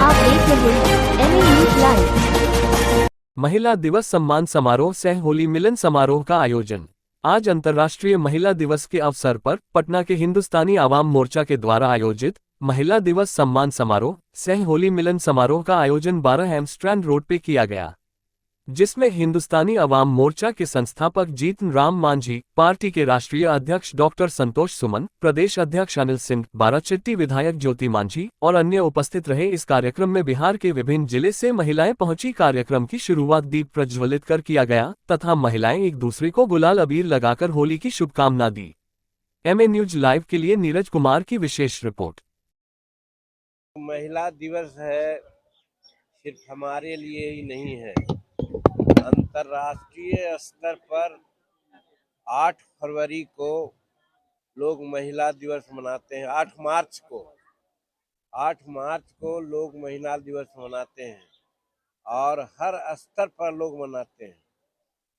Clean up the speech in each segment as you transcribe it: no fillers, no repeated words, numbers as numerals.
आप देख रहे हैं एमए न्यूज लाइव। महिला दिवस सम्मान समारोह सह होली मिलन समारोह का आयोजन। आज अंतर्राष्ट्रीय महिला दिवस के अवसर पर पटना के हिंदुस्तानी आवाम मोर्चा के द्वारा आयोजित महिला दिवस सम्मान समारोह सह होली मिलन समारोह का आयोजन 12 एमस्ट्रैंड रोड पे किया गया, जिसमें हिंदुस्तानी अवाम मोर्चा के संस्थापक जीतन राम मांझी, पार्टी के राष्ट्रीय अध्यक्ष डॉक्टर संतोष सुमन, प्रदेश अध्यक्ष अनिल सिंह, बाराचट्टी विधायक ज्योति मांझी और अन्य उपस्थित रहे। इस कार्यक्रम में बिहार के विभिन्न जिले से महिलाएं पहुंची। कार्यक्रम की शुरुआत दीप प्रज्वलित कर किया गया तथा महिलाएं एक दूसरे को गुलाल अबीर लगाकर होली की शुभकामना दी। एमए न्यूज लाइव के लिए नीरज कुमार की विशेष रिपोर्ट। महिला दिवस है, सिर्फ हमारे लिए ही नहीं है, अंतर्राष्ट्रीय स्तर पर 8 फरवरी को लोग महिला दिवस मनाते हैं। 8 मार्च को लोग महिला दिवस मनाते हैं और हर स्तर पर लोग मनाते हैं।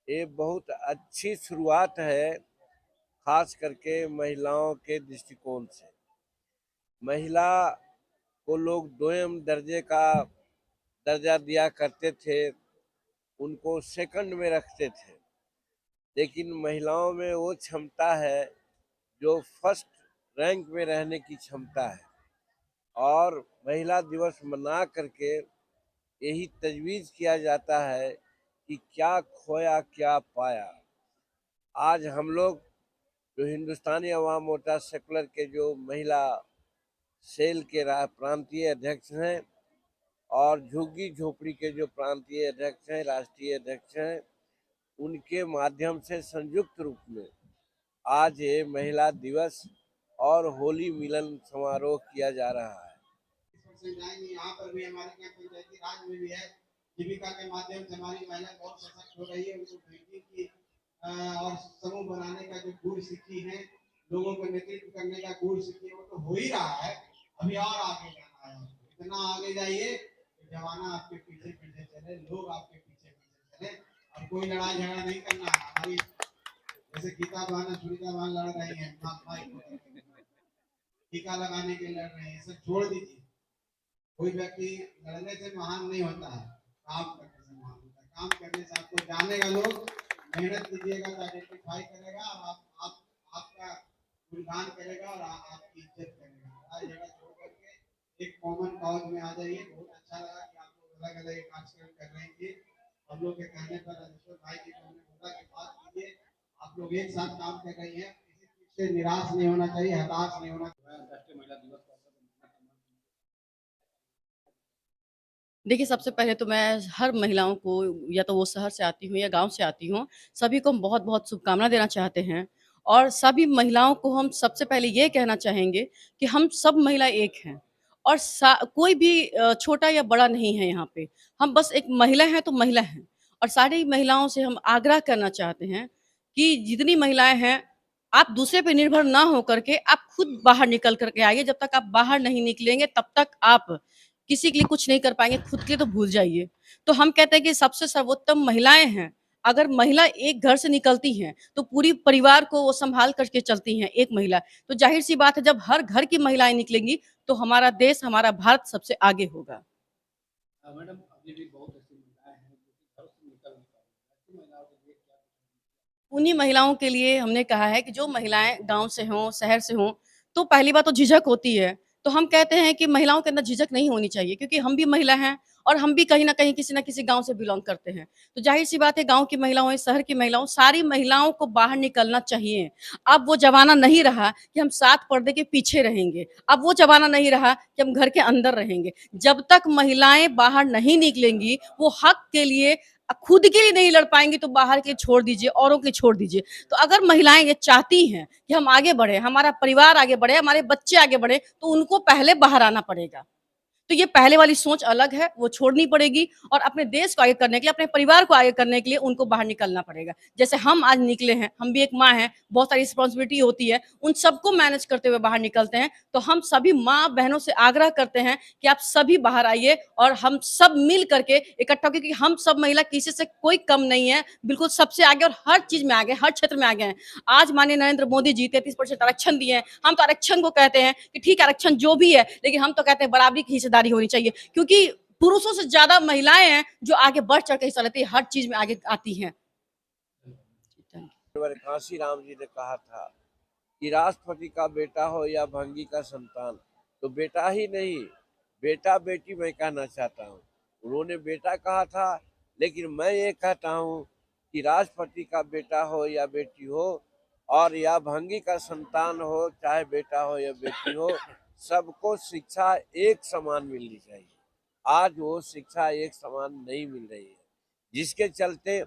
ये बहुत अच्छी शुरुआत है, खास करके महिलाओं के दृष्टिकोण से। महिला को लोग दोयम दर्जे का दर्जा दिया करते थे, उनको सेकंड में रखते थे, लेकिन महिलाओं में वो क्षमता है जो फर्स्ट रैंक में रहने की क्षमता है। और महिला दिवस मना करके यही तजवीज़ किया जाता है कि क्या खोया क्या पाया। आज हम लोग जो हिंदुस्तानी अवाम मोर्चा सेकुलर के जो महिला सेल के प्रांतीय अध्यक्ष हैं और झुग्गी झोपड़ी के जो प्रांतीय अध्यक्ष हैं, राष्ट्रीय अध्यक्ष हैं, उनके माध्यम से संयुक्त रूप में आज ये महिला दिवस और होली मिलन समारोह किया जा रहा है। यहाँ पर भी हमारे यहाँ पंचायती राज में भी है, जीविका के माध्यम से हमारी महिलाएं बहुत सशक्त हो रही है। उनको बैंकिंग की और समूह बनाने का जो गुण सीखी है, लोगों को नेतृत्व करने का गुण सीखी है, वो तो हो ही रहा है। अभी और आगे जाना है, इतना आगे जाइए जमाना आपके पीछे पीछे चले, लोग आपके पीछे पीछे चले और कोई लड़ाई झगड़ा नहीं करना है। हमारी जैसे गीता बहन सुनीता बहन लड़ रही है, टीका लगाने के लड़ रहे हैं, सब छोड़ दीजिए। कोई व्यक्ति लड़ने से महान नहीं होता है, काम करने से महान होता है। काम करने से आपको जानेगा, लोग मेहनत कीजिएगा तो आइडेंटिफाई करेगा और आपका गुणगान करेगा और आपकी इज्जत करेगा। लड़ाई झगड़ा छोड़ करके एक कॉमन काउज में आ जाइए। बहुत अच्छा लगा कि आप लोग अलग अलग कार्यक्रम कर रहे हैं। हम लोग के कहने पर राजेश्वर भाई जी को बोला कि बात कीजिए, आप लोग एक साथ काम कर रही हैं, किसी चीज से निराश नहीं होना चाहिए, हताश नहीं होना चाहिए। अंतर्राष्ट्रीय महिला दिवस देखिए, सबसे पहले तो मैं हर महिलाओं को, या तो वो शहर से आती हूँ या गाँव से आती हूँ, सभी को हम बहुत-बहुत शुभकामना देना चाहते हैं। और सभी महिलाओं को हम सबसे पहले ये कहना चाहेंगे कि हम सब महिला एक हैं और कोई भी छोटा या बड़ा नहीं है यहाँ पे। हम बस एक महिला हैं तो महिला हैं। और सारी महिलाओं से हम आग्रह करना चाहते हैं कि जितनी महिलाएँ हैं, आप दूसरे पे निर्भर ना हो करके आप खुद बाहर निकल कर के आइए। जब तक आप बाहर नहीं निकलेंगे तब तक आप किसी के लिए कुछ नहीं कर पाएँगे, खुद के लिए तो भूल जाइए। तो हम कहते हैं कि सबसे सर्वोत्तम महिलाएँ हैं। अगर महिला एक घर से निकलती हैं, तो पूरी परिवार को वो सँभाल करके चलती हैं, एक महिला। तो ज़ाहिर-सी बात है, जब हर घर की महिलाएँ निकलेंगी, तो हमारा देश, हमारा भारत सबसे आगे होगा। मैडम, अभी भी बहुत ऐसी महिलाएं हैं जो घर से निकल नहीं पा रही, ऐसी महिलाओं के लिए क्या? उन्हीं महिलाओं के लिए हमने कहा है कि जो महिलाएँ गाँव से हों, शहर से हों, तो पहली बात तो झिझक होती है। तो हम कहते हैं कि महिलाओं के अंदर झिझक नहीं होनी चाहिए, क्योंकि हम भी महिला हैं और हम भी कहीं न कहीं किसी न किसी गाँव से बिलॉन्ग करते हैं। तो ज़ाहिर-सी बात है, गाँव की महिला हो, शहर की महिला हो, सारी महिलाओं को बाहर निकलना चाहिए। अब वो ज़माना नहीं रहा कि हम 7 पर्दे के पीछे रहेंगे। अब वो ज़माना नहीं रहा कि हम घर के अंदर रहेंगे। जब तक महिलाएँ बाहर नहीं निकलेंगी, वो हक के लिए खुद के लिए नहीं लड़ पाएँगी, तो बाहर के लिए छोड़ दीजिए, औरों के लिए छोड़ दीजिए। तो अगर महिलाएँ ये चाहती हैं कि हम आगे बढ़ें, हमारा परिवार आगे बढ़े, हमारे बच्चे आगे बढ़ें, तो उनको पहले बाहर आना पड़ेगा। तो ये पहले वाली सोच अलग है, वो छोड़नी पड़ेगी और अपने देश को आगे करने के लिए, अपने परिवार को आगे करने के लिए उनको बाहर निकलना पड़ेगा। जैसे हम आज निकले हैं, हम भी एक माँ हैं, बहुत सारी रिस्पॉन्सिबिलिटी होती है, उन सबको मैनेज करते हुए बाहर निकलते हैं। तो हम सभी माँ-बहनों से आग्रह करते हैं कि आप सभी बाहर आइए और हम सब मिल करके इकट्ठा, क्योंकि हम सब महिला किसी से कोई कम नहीं है, बिल्कुल सबसे आगे और हर चीज़ में आगे, हर क्षेत्र में आगे हैं। आज माननीय नरेंद्र मोदी जी 33% आरक्षण दिए हैं। हम तो आरक्षण को कहते हैं कि ठीक है, आरक्षण जो भी है, लेकिन हम तो कहते हैं बराबरी की हिस्सेदारी हिस्सेदारी होनी चाहिए, क्योंकि पुरुषों से ज़्यादा महिलाएँ हैं जो आगे बढ़ चढ़ के हिस्सा लेती हैं, हर चीज़ में आगे आती हैं। काशी राम जी ने कहा था कि राष्ट्रपति का बेटा हो या भंगी का संतान, तो बेटा ही नहीं, बेटा बेटी मैं कहना चाहता हूँ। उन्होंने बेटा कहा था, लेकिन मैं ये कहता हूँ कि राष्ट्रपति का बेटा हो या बेटी हो, और या भंगी का संतान हो, चाहे बेटा हो या बेटी हो, सबको शिक्षा एक समान मिलनी चाहिए। आज वो शिक्षा एक समान नहीं मिल रही है, जिसके चलते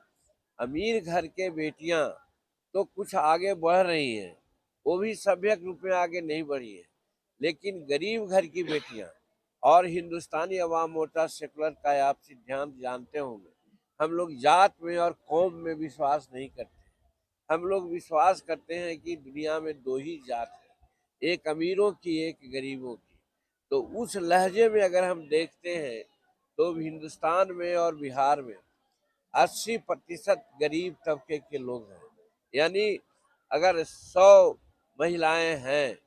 अमीर घर के बेटियां तो कुछ आगे बढ़ रही हैं, वो भी सभ्यक रूप में आगे नहीं बढ़ी है, लेकिन गरीब घर की बेटियां, और हिंदुस्तानी अवाम मोर्चा सेकुलर का आप सिद्धांत जानते होंगे, हम लोग जात में और कौम में विश्वास नहीं करते। हम लोग विश्वास करते हैं कि दुनिया में दो ही जात है, एक अमीरों की, एक गरीबों की। तो उस लहजे में अगर हम देखते हैं तो हिंदुस्तान में और बिहार में 80% गरीब तबके के लोग हैं। यानी अगर 100 महिलाएं हैं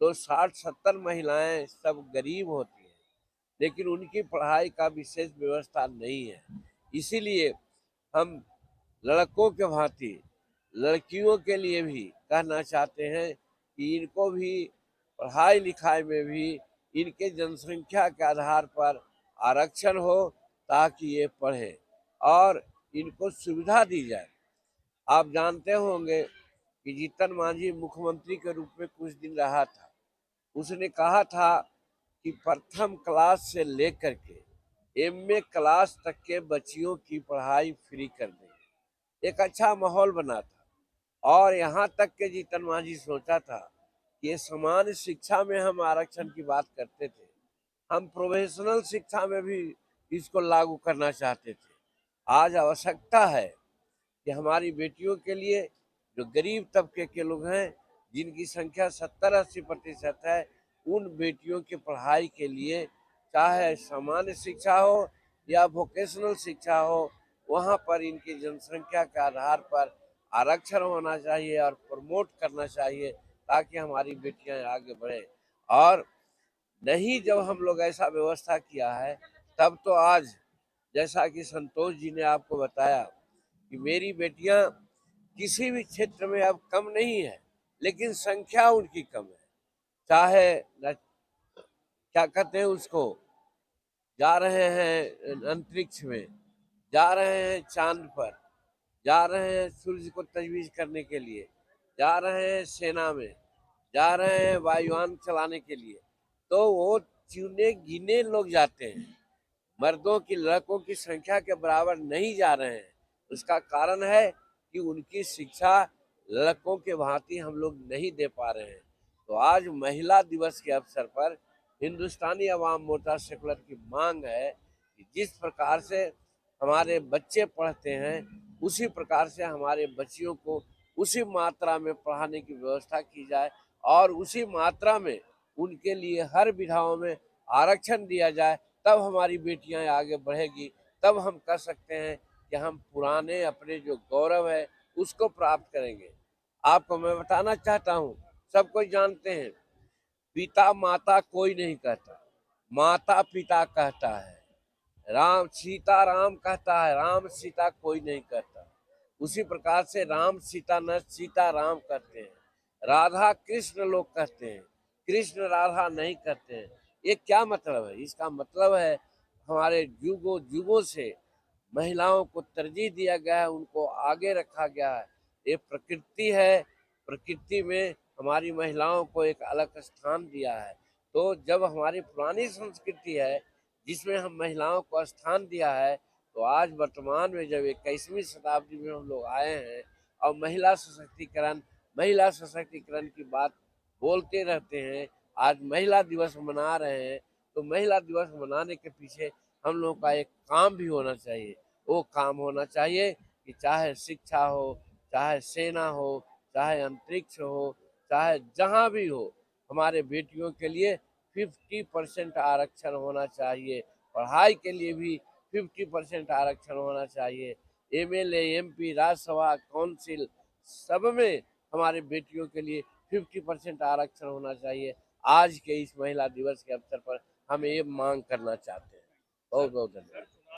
तो 60-70 महिलाएं सब गरीब होती हैं, लेकिन उनकी पढ़ाई का विशेष व्यवस्था नहीं है। इसीलिए हम लड़कों के भांति लड़कियों के लिए भी कहना चाहते हैं कि इनको भी पढ़ाई लिखाई में भी इनके जनसंख्या के आधार पर आरक्षण हो, ताकि ये पढ़ें और इनको सुविधा दी जाए। आप जानते होंगे कि जीतन मांझी मुख्यमंत्री के रूप में कुछ दिन रहा था। उसने कहा था कि प्रथम क्लास से लेकर के एमए क्लास तक के बच्चियों की पढ़ाई फ्री कर देंगे। एक अच्छा माहौल बना था, और यहाँ तक के जीतन मांझी सोचा था कि समान शिक्षा में हम आरक्षण की बात करते थे, हम प्रोफेशनल शिक्षा में भी इसको लागू करना चाहते थे। आज आवश्यकता है कि हमारी बेटियों के लिए, जो गरीब तबके के लोग हैं, जिनकी संख्या 70-80% है, उन बेटियों की पढ़ाई के लिए चाहे सामान्य शिक्षा हो या वोकेशनल शिक्षा हो, वहाँ पर इनकी जनसंख्या के आधार पर आरक्षण होना चाहिए और प्रमोट करना चाहिए, ताकि हमारी बेटियां आगे बढ़े। और नहीं, जब हम लोग ऐसा व्यवस्था किया है, तब तो आज जैसा कि संतोष जी ने आपको बताया कि मेरी बेटियां किसी भी क्षेत्र में अब कम नहीं है, लेकिन संख्या उनकी कम है। चाहे क्या कहते हैं उसको, जा रहे हैं अंतरिक्ष में, जा रहे हैं चांद पर, जा रहे हैं सूर्य को तजवीज़ करने के लिए, जा रहे हैं सेना में, जा रहे हैं वायुयान चलाने के लिए, तो वो चुने गिने लोग जाते हैं। मर्दों की, लड़कों की संख्या के बराबर नहीं जा रहे हैं। उसका कारण है कि उनकी शिक्षा लड़कों के भांति हम लोग नहीं दे पा रहे हैं। तो आज महिला दिवस के अवसर पर हिंदुस्तानी अवाम मोर्चा सेकुलर की मांग है कि जिस प्रकार से हमारे बच्चे पढ़ते हैं, उसी प्रकार से हमारे बच्चियों को उसी मात्रा में पढ़ाने की व्यवस्था की जाए, और उसी मात्रा में उनके लिए हर विधाओं में आरक्षण दिया जाए। तब हमारी बेटियां आगे बढ़ेगी, तब हम कह सकते हैं कि हम पुराने अपने जो गौरव है उसको प्राप्त करेंगे। आपको मैं बताना चाहता हूँ, सब कोई जानते हैं, पिता माता कोई नहीं कहता, माता पिता कहता है। राम सीता राम कहता है, राम सीता कोई नहीं कहता। उसी प्रकार से राम सीता न सीता राम कहते हैं, राधा कृष्ण लोग कहते हैं, कृष्ण राधा नहीं कहते हैं। ये क्या मतलब है? इसका मतलब है हमारे युगों युगों से महिलाओं को तरजीह दिया गया है, उनको आगे रखा गया है। ये प्रकृति है, प्रकृति में हमारी महिलाओं को एक अलग स्थान दिया है। तो जब हमारी पुरानी संस्कृति है जिसमें हम महिलाओं को स्थान दिया है, तो आज वर्तमान में जब 21वीं शताब्दी में हम लोग आए हैं और महिला सशक्तिकरण की बात बोलते रहते हैं, आज महिला दिवस मना रहे हैं, तो महिला दिवस मनाने के पीछे हम लोगों का एक काम भी होना चाहिए। वो काम होना चाहिए कि चाहे शिक्षा हो, चाहे सेना हो, चाहे अंतरिक्ष हो, चाहे जहाँ भी हो, हमारे बेटियों के लिए 50% आरक्षण होना चाहिए। पढ़ाई के लिए भी 50% आरक्षण होना चाहिए। एमएलए, एमपी, राज्यसभा, काउंसिल, सब में हमारे बेटियों के लिए 50% आरक्षण होना चाहिए। आज के इस महिला दिवस के अवसर पर हम ये मांग करना चाहते हैं। बहुत बहुत धन्यवाद।